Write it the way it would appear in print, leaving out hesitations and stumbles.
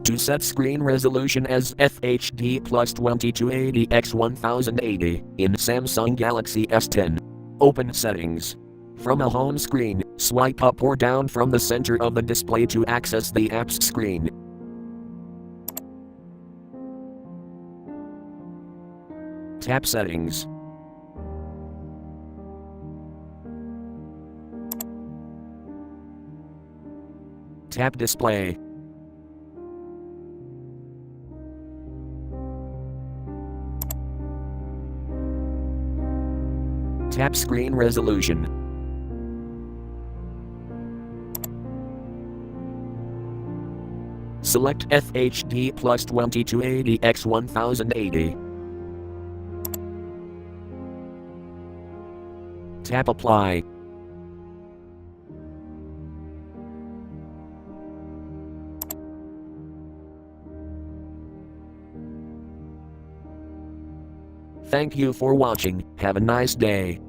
To set screen resolution as FHD plus 2280x1080 in Samsung Galaxy S10. Open Settings. From a home screen, swipe up or down from the center of the display to access the apps screen. Tap Settings. Tap Display. Tap Screen Resolution. Select FHD plus 2280x1080. Tap Apply. Thank you for watching. Have a nice day.